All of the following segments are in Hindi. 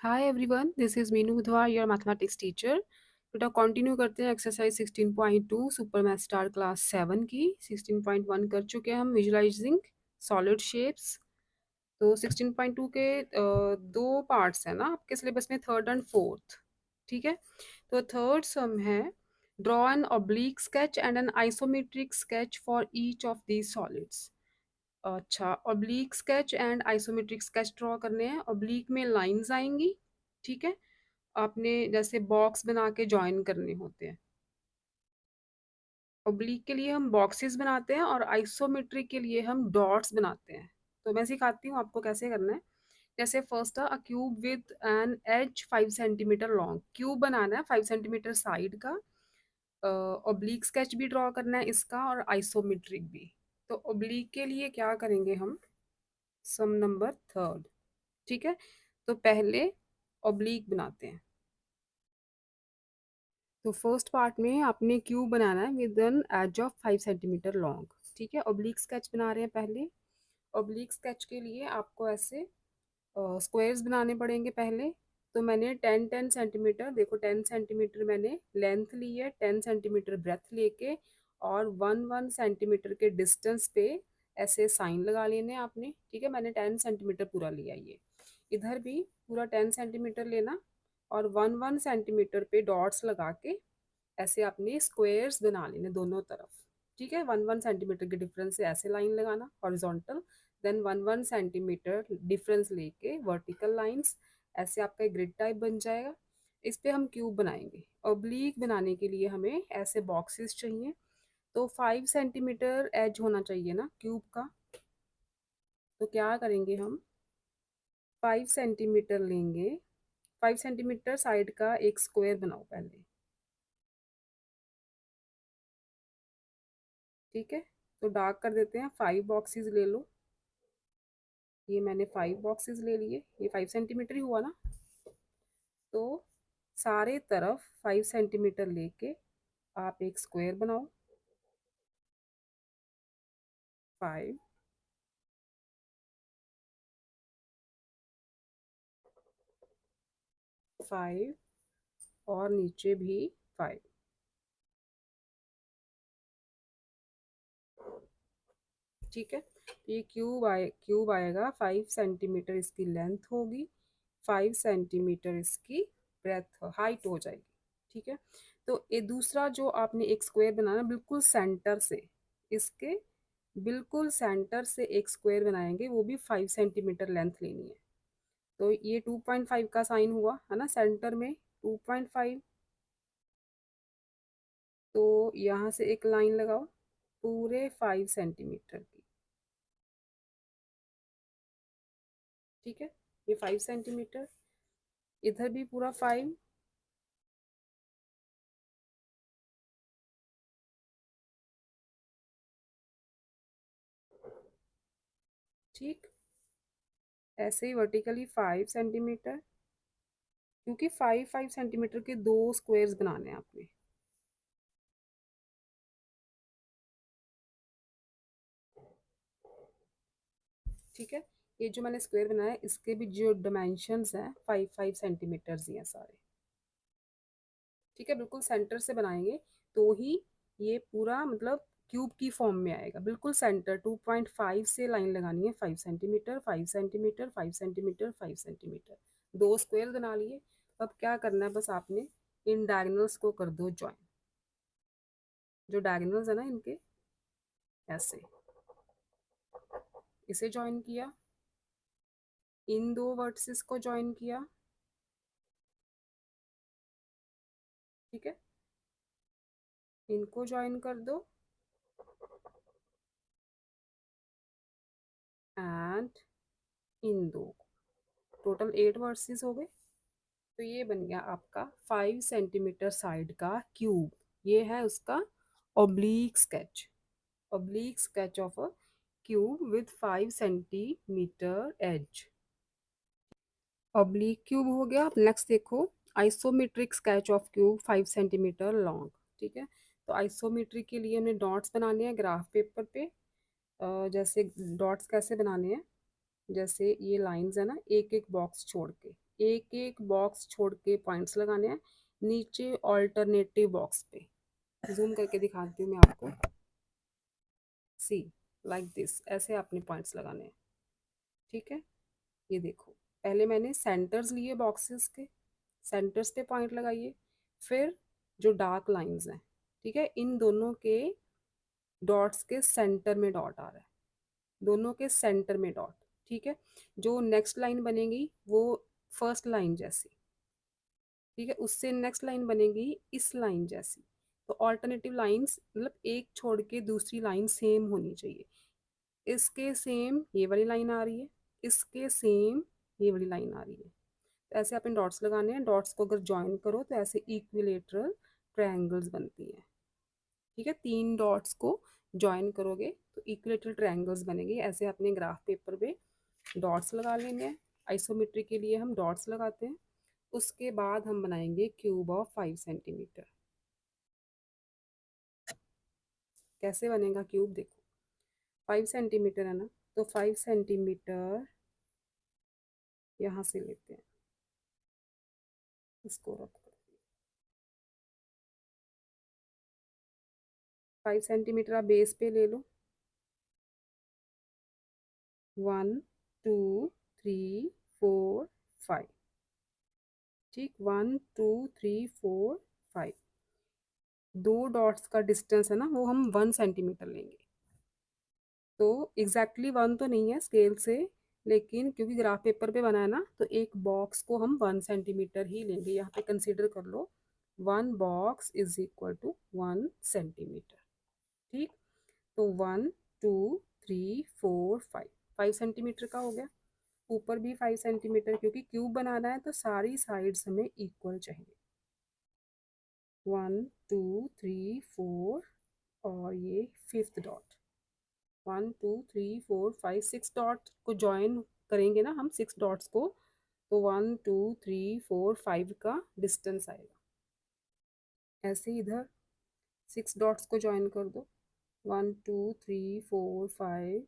Hi everyone, this is Meenu बुधवार, योर मैथमेटिक्स टीचर। बेटा कंटिन्यू करते हैं exercise 16.2 super math star class 7 की। 16.1 कर चुके हैं हम, विजुलाइजिंग सॉलिड शेप्स। तो 16.2 के दो पार्ट्स हैं ना आपके सिलेबस में, थर्ड एंड फोर्थ। ठीक है, तो थर्ड सम है, draw an oblique sketch and an isometric sketch for each of these solids. अच्छा, oblique sketch and isometric sketch draw करने हैं। ऑब्लिक में लाइंस आएंगी, ठीक है। आपने जैसे बॉक्स बना के ज्वाइन करने होते हैं। ऑब्लिक के लिए हम बॉक्सेस बनाते हैं और आइसोमेट्रिक के लिए हम डॉट्स बनाते हैं। तो मैं सिखाती हूँ आपको कैसे करना है। जैसे first a cube with an edge 5 centimetre long, cube बनाना है 5 सेंटीमीटर साइड का। ऑब्लिक स्केच भी ड्रॉ करना है इसका और आइसोमेट्रिक भी। तो ऑब्लिक के लिए क्या करेंगे हम, सम नंबर थर्ड। ठीक है, तो पहले ऑब्लिक बनाते हैं। तो फर्स्ट पार्ट में आपने क्यूब बनाना है with an edge of 5 centimetre long. ठीक है, ऑब्लिक स्केच बना रहे हैं पहले। ऑब्लिक स्केच के लिए आपको ऐसे स्क्वायर्स बनाने पड़ेंगे पहले। तो मैंने 10-10 सेंटीमीटर, देखो 10 सेंटीमीटर मैंने लेंथ ली है, 10 सेंटीमीटर ब्रेथ लेके, और 1-1 सेंटीमीटर के डिस्टेंस पे ऐसे साइन लगा लेने आपने। ठीक है, मैंने 10 सेंटीमीटर पूरा लिया। ये इधर भी पूरा 10 सेंटीमीटर लेना और 1-1 सेंटीमीटर पे डॉट्स लगा के ऐसे अपने स्क्वायर्स बना लेने दोनों तरफ। ठीक है, 1-1 सेंटीमीटर के डिफरेंस से ऐसे लाइन लगाना हॉरिजॉन्टल, देन 1-1 सेंटीमीटर डिफरेंस लेके वर्टिकल लाइंस। ऐसे आपका एक ग्रिड टाइप बन जाएगा। इस पे हम क्यूब बनाएंगे। ऑब्लिक बनाने के लिए हमें ऐसे बॉक्सेस चाहिए। तो 5 सेंटीमीटर एज होना चाहिए ना क्यूब का। तो क्या करेंगे हम, 5 सेंटीमीटर लेंगे। 5 सेंटीमीटर साइड का एक स्क्वायर बनाओ पहले। ठीक है, तो डार्क कर देते हैं, 5 बॉक्सेस ले लो। ये मैंने 5 बॉक्सेस ले लिए, ये 5 सेंटीमीटर ही हुआ ना। तो सारे तरफ 5 सेंटीमीटर लेके आप एक स्क्वायर बनाओ। 5, 5 और नीचे भी 5। ठीक है, तो ये क्यूब आएगा। 5 सेंटीमीटर इसकी लेंथ होगी, 5 सेंटीमीटर इसकी ब्रेथ हाइट हो जाएगी। ठीक है, तो ये दूसरा जो आपने एक स्क्वायर बनाना, बिल्कुल सेंटर से, इसके बिल्कुल सेंटर से एक स्क्वायर बनाएंगे, वो भी 5 सेंटीमीटर लेंथ लेनी है। तो ये 2.5 का साइन हुआ है ना सेंटर में, 2.5। तो यहाँ से एक लाइन लगाओ पूरे 5 सेंटीमीटर की। ठीक है, ये 5 सेंटीमीटर, इधर भी पूरा 5। ठीक, ऐसे ही वर्टिकली 5 सेंटीमीटर, क्योंकि 5-5 सेंटीमीटर के दो स्क्वायर्स बनाने हैं आपने। ठीक है, ये जो मैंने स्क्वायर बनाया है, इसके भी जो डायमेंशंस हैं 5-5 सेंटीमीटर्स ही हैं सारे। ठीक है, बिल्कुल सेंटर से बनाएंगे तो ही ये पूरा मतलब क्यूब की फॉर्म में आएगा। बिल्कुल सेंटर 2.5 से लाइन लगानी है, 5 सेंटीमीटर, 5 सेंटीमीटर, 5 सेंटीमीटर, 5 सेंटीमीटर। दो स्क्वायर बना लिए। अब क्या करना है, बस आपने इन डायगोनल्स को कर दो ज्वाइन। जो डायगोनल्स है ना इनके, ऐसे इसे ज्वाइन किया, इन दो वर्टिसेस को ज्वाइन किया। ठीक है, इनको ज्वाइन कर दो एंड इन दो, टोटल 8 वर्सेस हो गए। तो ये बन गया आपका 5 सेंटीमीटर साइड का क्यूब। ये है उसका oblique sketch. Oblique sketch of a cube with 5 centimetre edge. Oblique cube हो गया। अब नेक्स्ट देखो, isometric sketch of cube 5 centimetre long. ठीक है, तो आइसोमेट्रिक के लिए हमें डॉट्स बनाने हैं ग्राफ पेपर पे। जैसे डॉट्स कैसे बनाने हैं, जैसे ये लाइंस है ना, एक एक बॉक्स छोड़ के एक एक बॉक्स छोड़ के पॉइंट्स लगाने हैं नीचे ऑल्टरनेटिव बॉक्स पे। जूम करके दिखाती हूँ मैं आपको। सी, लाइक दिस, ऐसे आपने पॉइंट्स लगाने हैं। ठीक है, ये देखो, पहले मैंने सेंटर्स लिए बॉक्सेस के, सेंटर्स पे पॉइंट लगाइए। फिर जो डार्क लाइंस हैं, ठीक है, इन दोनों के डॉट्स के सेंटर में डॉट आ रहा है, दोनों के सेंटर में डॉट। ठीक है, जो नेक्स्ट लाइन बनेगी वो फर्स्ट लाइन जैसी, ठीक है, उससे नेक्स्ट लाइन बनेगी इस लाइन जैसी। तो ऑल्टरनेटिव लाइंस मतलब एक छोड़ के दूसरी लाइन सेम होनी चाहिए। इसके सेम ये वाली लाइन आ रही है, इसके सेम ये वाली लाइन आ रही है। तो ऐसे आपने डॉट्स लगाने हैं। डॉट्स को अगर ज्वाइन करो तो ऐसे इक्विलेटरल ट्रायंगल्स बनती हैं। ठीक है, 3 डॉट्स को ज्वाइन करोगे तो इक्विलेटरल ट्रायंगल्स बनेंगे। ऐसे अपने ग्राफ पेपर पे डॉट्स लगा लेंगे। आइसोमेट्री के लिए हम डॉट्स लगाते हैं। उसके बाद हम बनाएंगे क्यूब ऑफ 5 सेंटीमीटर। कैसे बनेगा क्यूब, देखो, 5 सेंटीमीटर है ना, तो 5 सेंटीमीटर यहाँ से लेते हैं, इसको रख कर 5 सेंटीमीटर आप बेस पे ले लो। 1 2 3 4 5। ठीक, 1 2 3 4 5। दो डॉट्स का डिस्टेंस है ना, वो हम 1 सेंटीमीटर लेंगे। तो एग्जैक्टली 1 तो नहीं है स्केल से, लेकिन क्योंकि ग्राफ पेपर पे बना है ना, तो एक बॉक्स को हम 1 सेंटीमीटर ही लेंगे। यहाँ पे कंसीडर कर लो 1 box is equal to 1 centimetre. ठीक, तो 1 2 3 4 5, 5 सेंटीमीटर का हो गया। ऊपर भी 5 सेंटीमीटर, क्योंकि क्यूब बनाना है तो सारी साइड्स हमें इक्वल चाहिए। 1 2 3 4, और ये फिफ्थ डॉट। 1 2 3 4 5, 6 डॉट को ज्वाइन करेंगे ना हम, 6 डॉट्स को, तो 1 2 3 4 5 का डिस्टेंस आएगा। ऐसे इधर 6 डॉट्स को ज्वाइन कर दो। 1 2 3 4 5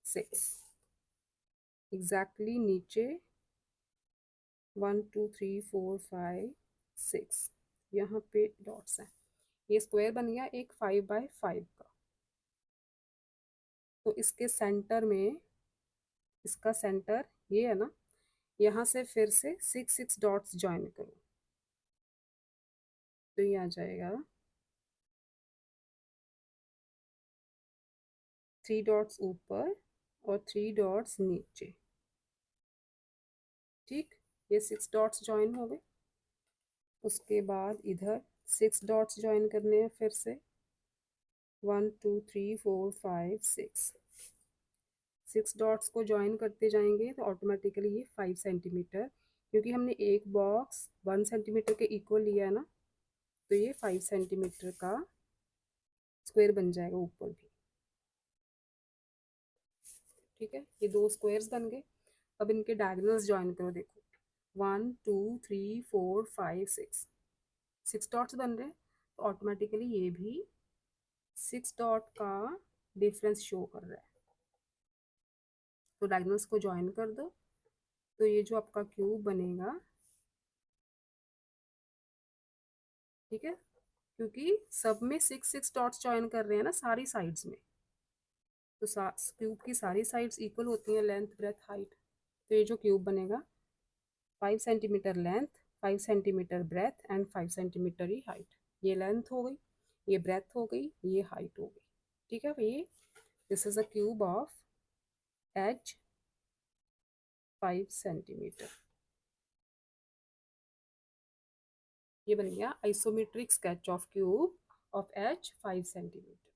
6, एग्जैक्टली नीचे 1 2 3 4 5 6 यहाँ पे डॉट्स हैं। ये स्क्वायर बन गया एक 5 बाय 5 का। तो इसके सेंटर में, इसका सेंटर ये है ना, यहाँ से फिर से 6 6 डॉट्स ज्वाइन करो तो ये आ जाएगा 3 डॉट्स ऊपर और 3 डॉट्स नीचे। ठीक, ये 6 डॉट्स ज्वाइन हो गए। उसके बाद इधर 6 डॉट्स ज्वाइन करने हैं फिर से। 1 2 3 4 5 6, 6 डॉट्स को ज्वाइन करते जाएंगे तो ऑटोमेटिकली ये 5 सेंटीमीटर, क्योंकि हमने एक बॉक्स 1 सेंटीमीटर के इक्वल लिया है ना, तो ये 5 सेंटीमीटर का स्क्वायर बन जाएगा ऊपर भी। ठीक है, ये 2 स्क्वायर्स बन गए। अब इनके डायगोनल्स ज्वाइन करो, देखो 1 2 3 4 5 6, 6 डॉट्स बन रहे हैं, तो ऑटोमेटिकली ये भी 6 डॉट का डिफरेंस शो कर रहा है। तो डायगोनल्स को ज्वाइन कर दो, तो ये जो आपका क्यूब बनेगा, ठीक है, क्योंकि सब में 6 6 डॉट्स ज्वाइन कर रहे हैं ना सारी साइड्स में, तो क्यूब की सारी साइड्स इक्वल होती हैं, लेंथ ब्रेथ हाइट। तो ये जो क्यूब बनेगा 5 centimetre length, 5 centimetre breath and 5 centimetre he height. ये लेंथ हो गई, ये ब्रेथ हो गई, ये हाइट हो गई। ठीक है, ये this is a cube of edge 5 centimetre. ये बन गया isometric sketch of cube of edge 5 centimetre.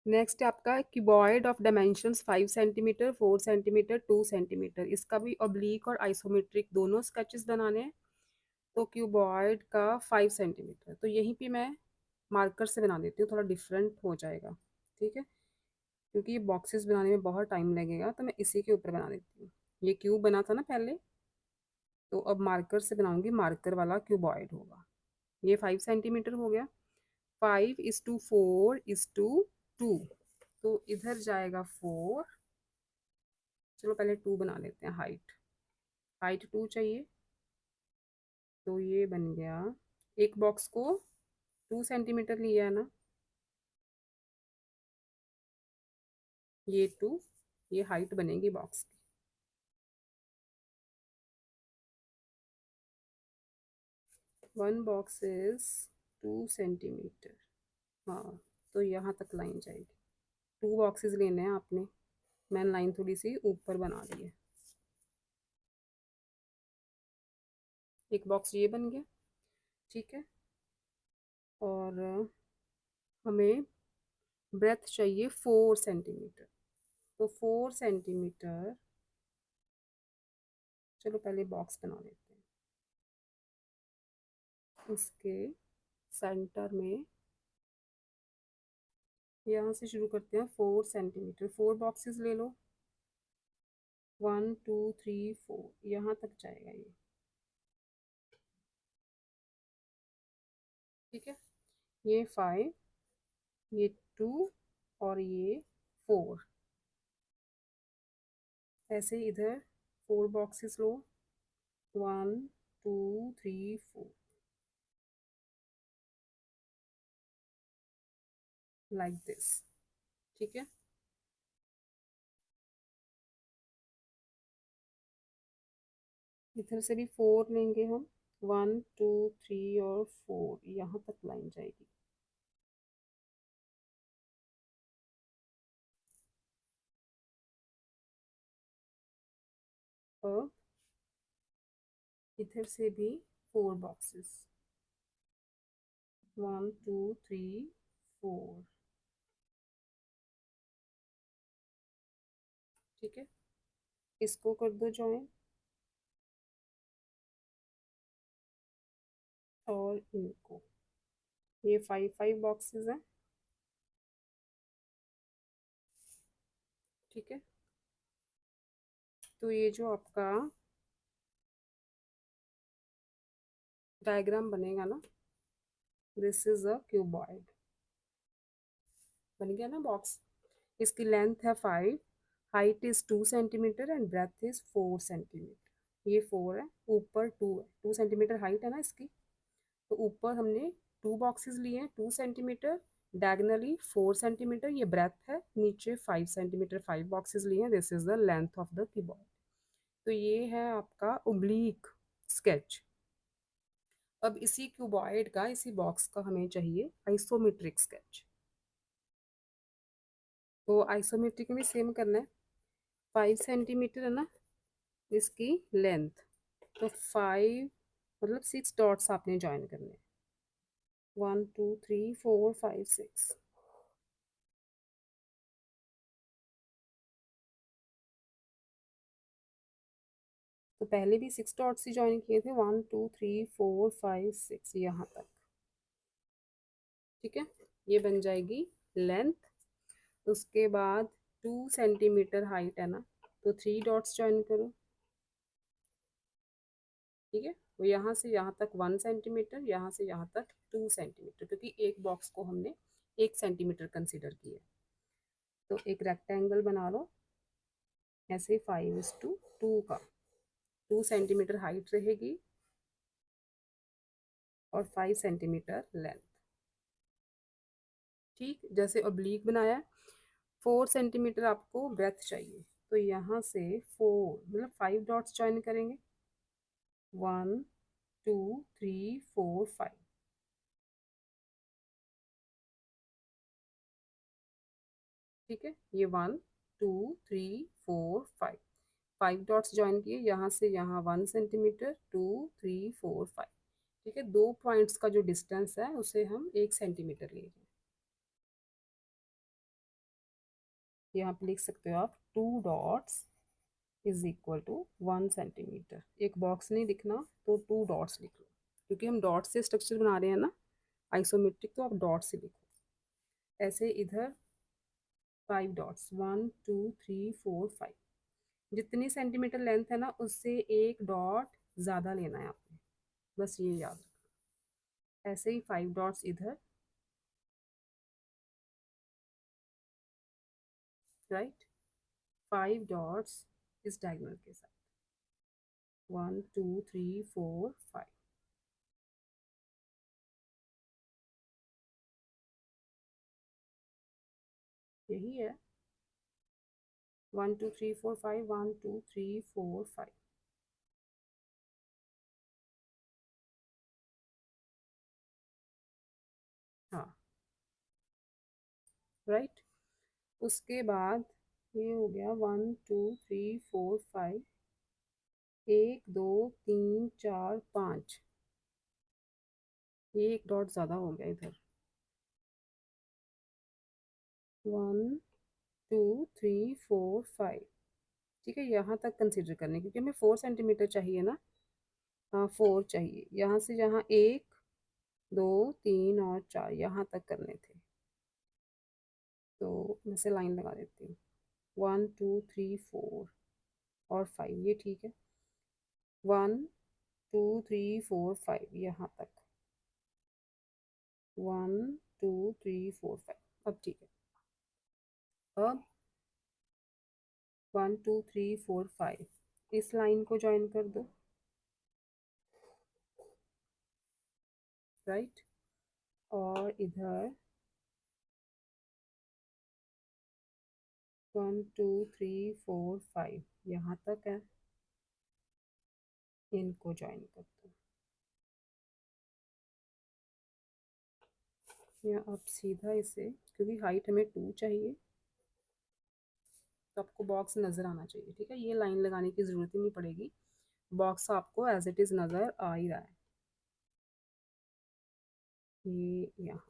Next है आपका cuboid of dimensions 5 centimetre, 4 centimetre, 2 centimetre. इसका भी ऑब्लिक और आइसोमेट्रिक दोनों स्केचेस बनाने हैं। तो क्यूबॉइड का 5 सेंटीमीटर, तो यहीं पे मैं मार्कर से बना देती हूँ, थोड़ा डिफरेंट हो जाएगा। ठीक है, क्योंकि ये बॉक्सेस बनाने में बहुत टाइम लगेगा, तो मैं इसी के ऊपर बना देती हूँ। ये क्यूब बना था ना पहले, तो अब मार्कर से बनाऊंगी, मार्कर वाला क्यूबॉइड होगा। ये 5 सेंटीमीटर हो गया। 5:4:2, तो इधर जाएगा 4। चलो पहले 2 बना लेते हैं हाइट। हाइट 2 चाहिए, तो ये बन गया, एक बॉक्स को 2 सेंटीमीटर लिया है ना, ये 2, ये हाइट बनेगी बॉक्स की। वन बॉक्स इज 2 सेंटीमीटर, हाँ, तो यहाँ तक लाइन जाएगी। 2 बॉक्सेस लेने हैं आपने, मैंने लाइन थोड़ी सी ऊपर बना ली है। एक बॉक्स ये बन गया, ठीक है। और हमें ब्रेथ चाहिए 4 सेंटीमीटर, तो 4 सेंटीमीटर, चलो पहले बॉक्स बना लेते हैं। इसके सेंटर में, यहाँ से शुरू करते हैं, 4 सेंटीमीटर, 4 बॉक्सेस ले लो, 1 2 3 4, यहाँ तक जाएगा ये, ठीक है। ये 5, ये 2 और ये 4, ऐसे इधर 4 बॉक्सेस लो, 1 2 3 4, लाइक दिस, ठीक है। इधर से भी 4 लेंगे हम, 1 2 3 और 4, यहाँ तक लाइन जाएगी। अब इधर से भी 4 बॉक्सेस, 1 2 3 4, ठीक है। इसको कर दो ज्वाइन, और इनको, ये 5 5 बॉक्सेस हैं, ठीक है। तो ये जो आपका डायग्राम बनेगा ना, दिस इज अ क्यूबॉइड, बन गया ना बॉक्स। इसकी लेंथ है 5, height is 2 centimetre and breadth is 4 centimetre. ये 4 है, ऊपर 2 है, 2 सेंटीमीटर हाइट है ना इसकी, तो ऊपर हमने 2 बॉक्सेस लिए हैं 2 सेंटीमीटर, डायगनली 4 सेंटीमीटर, ये ब्रेथ है, नीचे 5 सेंटीमीटर, 5 बॉक्सेस लिए हैं, this is the length of the keyboard. तो ये है आपका ओब्लीक स्केच। अब इसी क्यूबॉइड का, इसी बॉक्स का हमें चाहिए आइसोमेट्रिक स्केच। तो आइसोमेट्रिक में सेम करना है, 5 सेंटीमीटर है ना इसकी लेंथ, तो 5 मतलब 6 डॉट्स आपने ज्वाइन करने हैं, 1 2 3 4 5 6। तो पहले भी 6 डॉट्स ही ज्वाइन किए थे, 1 2 3 4 5 6, यहाँ तक, ठीक है। ये बन जाएगी लेंथ। उसके बाद 2 सेंटीमीटर हाइट है ना, तो 3 डॉट्स ज्वाइन करो, ठीक है। वो यहाँ से यहाँ तक 1 सेंटीमीटर, यहाँ से यहाँ तक 2 सेंटीमीटर, क्योंकि एक बॉक्स को हमने 1 सेंटीमीटर कंसिडर किया। तो एक रेक्टेंगल बना लो ऐसे, 5:2 का, 2 सेंटीमीटर हाइट रहेगी और 5 सेंटीमीटर लेंथ, ठीक। जैसे ओब्लीक बनाया है, 4 सेंटीमीटर आपको ब्रेथ चाहिए, तो यहाँ से 4 मतलब 5 डॉट्स ज्वाइन करेंगे, 1 2 3 4 5, ठीक है। ये 1 2 3 4 5, 5 डॉट्स ज्वाइन किए, यहाँ से यहाँ 1 सेंटीमीटर, 2 3 4 5, ठीक है। 2 पॉइंट्स का जो डिस्टेंस है उसे हम 1 सेंटीमीटर ले रहे हैं। यहाँ पे लिख सकते हो आप 2 dots is equal to 1 centimetre. एक बॉक्स नहीं लिखना, तो 2 डॉट्स लिख लो, क्योंकि हम डॉट से स्ट्रक्चर बना रहे हैं ना आइसोमेट्रिक, तो आप डॉट से लिखो। ऐसे इधर 5 डॉट्स, 1 2 3 4 5, जितनी सेंटीमीटर लेंथ है ना उससे एक डॉट ज़्यादा लेना है आपने, बस ये याद रखना। ऐसे ही 5 डॉट्स इधर, राइट, 5 डॉट्स इस डायगोनल के साथ, 1 2 3 4 5। यही है 1 2 3 4 5, 1 2 3 4 5। हाँ राइट। उसके बाद ये हो गया 1 2 3 4 5, 1 2 3 4 5। ये एक डॉट ज़्यादा हो गया इधर। 1 2 3 4 5। ठीक है, यहाँ तक कंसिडर करने, क्योंकि हमें 4 सेंटीमीटर चाहिए ना। हाँ 4 चाहिए, यहाँ से जहाँ 1 2 3 और 4 यहाँ तक करने थे। तो मैं से लाइन लगा देती हूँ 1 2 3 4 और 5, ये ठीक है। 1 2 3 4 5 यहाँ तक। 1 2 3 4 5, अब ठीक है। अब 1 2 3 4 5 इस लाइन को ज्वाइन कर दो, राइट। और इधर 1 2 3 4 5 यहाँ तक है, इनको ज्वाइन कर दो। या अब सीधा इसे, क्योंकि हाइट हमें 2 चाहिए, तो आपको बॉक्स नज़र आना चाहिए। ठीक है, ये लाइन लगाने की ज़रूरत ही नहीं पड़ेगी, बॉक्स आपको एज इट इज़ नज़र आ ही रहा है। ये यहाँ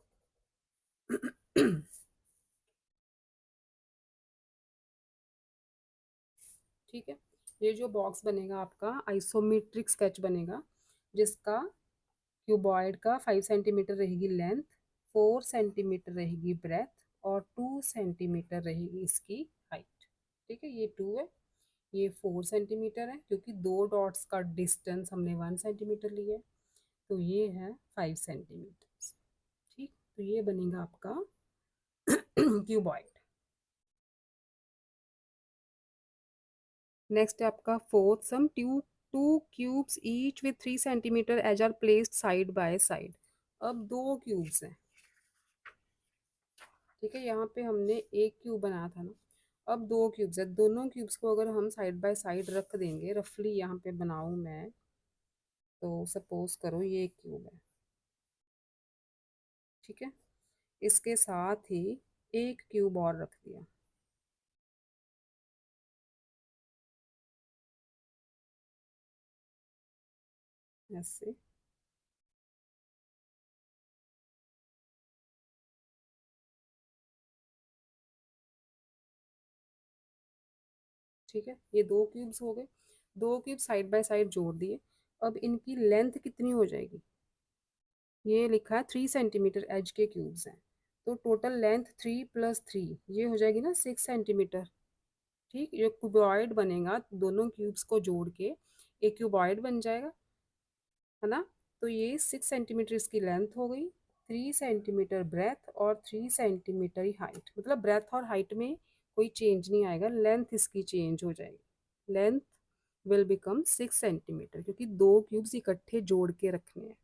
ठीक है, ये जो बॉक्स बनेगा आपका आइसोमेट्रिक स्केच बनेगा, जिसका क्यूबॉइड का 5 सेंटीमीटर रहेगी लेंथ, 4 सेंटीमीटर रहेगी ब्रेथ, और 2 सेंटीमीटर रहेगी इसकी हाइट। ठीक है, ये 2 है, ये 4 सेंटीमीटर है, क्योंकि दो डॉट्स का डिस्टेंस हमने 1 सेंटीमीटर लिया है, तो ये है 5 सेंटीमीटर। ठीक, तो ये बनेगा आपका क्यूबॉइड। नेक्स्ट है आपका fourth sum, two cubes each with 3 centimetre edge are placed side by side. अब दो क्यूब्स हैं, ठीक है, यहाँ पे हमने एक क्यूब बनाया था ना, अब दो क्यूब्स है, दोनों क्यूब्स को अगर हम साइड बाय साइड रख देंगे, रफली यहाँ पे बनाऊँ मैं, तो सपोज करो ये एक क्यूब है, ठीक है, इसके साथ ही एक क्यूब और रख दिया ऐसे। ठीक है, ये दो क्यूब्स हो गए, दो क्यूब साइड बाय साइड जोड़ दिए। अब इनकी लेंथ कितनी हो जाएगी, ये लिखा है 3 सेंटीमीटर एज के क्यूब्स हैं, तो टोटल लेंथ 3 + 3 ये हो जाएगी ना 6 सेंटीमीटर। ठीक, ये क्यूबॉइड बनेगा, दोनों क्यूब्स को जोड़ के एक क्यूबॉइड बन जाएगा, है ना। तो ये 6 सेंटीमीटर इसकी लेंथ हो गई, 3 सेंटीमीटर ब्रेथ और 3 सेंटीमीटर ही हाइट, मतलब ब्रेथ और हाइट में कोई चेंज नहीं आएगा, लेंथ इसकी चेंज हो जाएगी, लेंथ विल बिकम 6 सेंटीमीटर, क्योंकि दो क्यूब्स इकट्ठे जोड़ के रखने हैं।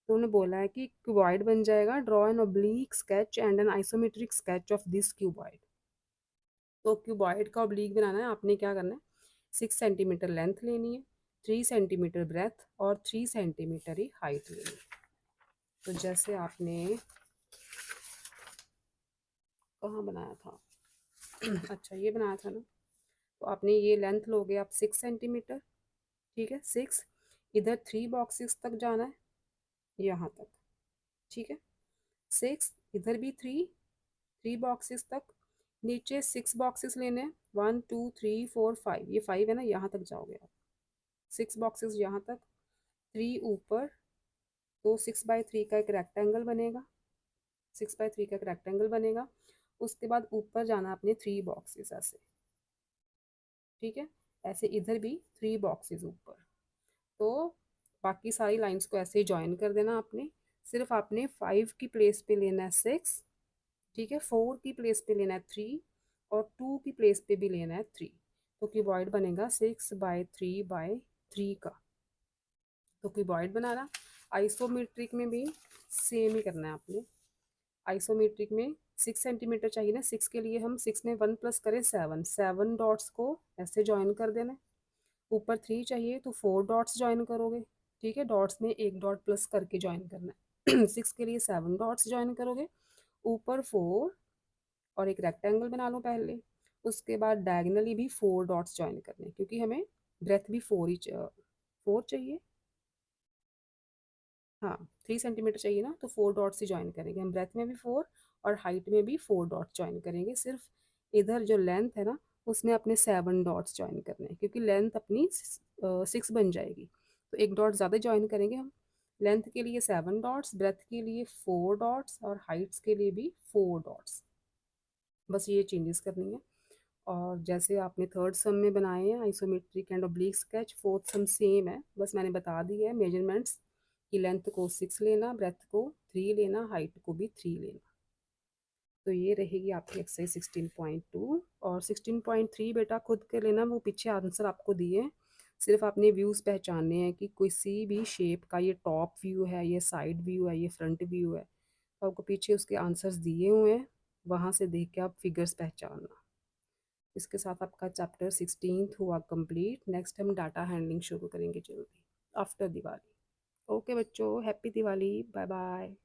तो उन्होंने बोला है कि क्यूबॉइड बन जाएगा, draw an oblique sketch and an isometric sketch of this cuboid. तो क्यूबॉइड का ऑब्लिक बनाना है, आपने क्या करना है, 6 सेंटीमीटर लेंथ लेनी है, 3 सेंटीमीटर ब्रेथ और 3 सेंटीमीटर ही हाइट लेनी है। तो जैसे आपने कहाँ बनाया था अच्छा ये बनाया था ना, तो आपने ये लेंथ लोगे आप 6 सेंटीमीटर, ठीक है, 6, इधर 3 बॉक्सेस तक जाना है यहाँ तक, ठीक है, 6, इधर भी 3 बॉक्सेस तक, नीचे 6 बॉक्सेस लेने हैं, 1 2 3 4 5, ये 5 है ना, यहाँ तक जाओगे आप, 6 बॉक्सेस यहाँ तक, 3 ऊपर, तो 6/3 का एक रेक्टेंगल बनेगा, 6/3 का एक रेक्टेंगल बनेगा। उसके बाद ऊपर जाना अपने 3 बॉक्सेस ऐसे, ठीक है, ऐसे इधर भी 3 बॉक्सेस ऊपर। तो बाकी सारी लाइंस को ऐसे ही ज्वाइन कर देना आपने, सिर्फ आपने 5 की प्लेस पे लेना है 6, ठीक है, 4 की प्लेस पे लेना है 3, और 2 की प्लेस पे भी लेना है 3। तो क्यूबॉइड बनेगा 6/3/3। 3 का। तो क्यूबॉइड बनाना। आइसोमेट्रिक में भी सेम ही करना है आपने। आइसोमेट्रिक में 6 सेंटीमीटर चाहिए ना, 6 के लिए हम 6 में 1 प्लस करें 7, 7 डॉट्स को ऐसे ज्वाइन कर देना है। ऊपर 3 चाहिए तो 4 डॉट्स ज्वाइन करोगे, ठीक है, डॉट्स में एक डॉट प्लस करके ज्वाइन करना है। 6 के लिए 7 डॉट्स ज्वाइन करोगे, ऊपर 4, और एक रेक्टेंगल बना लो पहले। उसके बाद डायगनली भी 4 डॉट्स ज्वाइन करने हैं, क्योंकि हमें ब्रेथ भी 4 ही 4 चाहिए। हाँ, 3 सेंटीमीटर चाहिए ना, तो 4 डॉट्स ही ज्वाइन करेंगे हम, ब्रेथ में भी 4 और हाइट में भी 4 डॉट्स ज्वाइन करेंगे। सिर्फ इधर जो लेंथ है ना, उसमें अपने 7 डॉट्स ज्वाइन करने हैं, क्योंकि लेंथ अपनी 6 बन जाएगी, तो एक डॉट ज़्यादा ज्वाइन करेंगे हम। लेंथ के लिए 7 डॉट्स, ब्रेथ के लिए 4 डॉट्स और हाइट्स के लिए भी 4 डॉट्स। बस ये चेंजेस करनी है। और जैसे आपने थर्ड सम में बनाए हैं isometric and oblique sketch, fourth some same है, बस मैंने बता दी है मेजरमेंट्स कि लेंथ को 6 लेना, ब्रेथ को 3 लेना, हाइट को भी 3 लेना। तो ये रहेगी आपकी एक्सरसाइज 16.2। और 16.3 बेटा खुद के लेना, वो पीछे आंसर आपको दिए हैं, सिर्फ आपने व्यूज़ पहचानने हैं कि किसी भी शेप का ये टॉप व्यू है, ये साइड व्यू है, ये फ्रंट व्यू है, तो आपको पीछे उसके आंसर्स दिए हुए हैं, वहाँ से देख के आप फिगर्स पहचानना। इसके साथ आपका चैप्टर 16 हुआ कंप्लीट। नेक्स्ट हम डाटा हैंडलिंग शुरू करेंगे जल्दी आफ्टर दिवाली। ओके बच्चों, हैप्पी दिवाली, बाय बाय।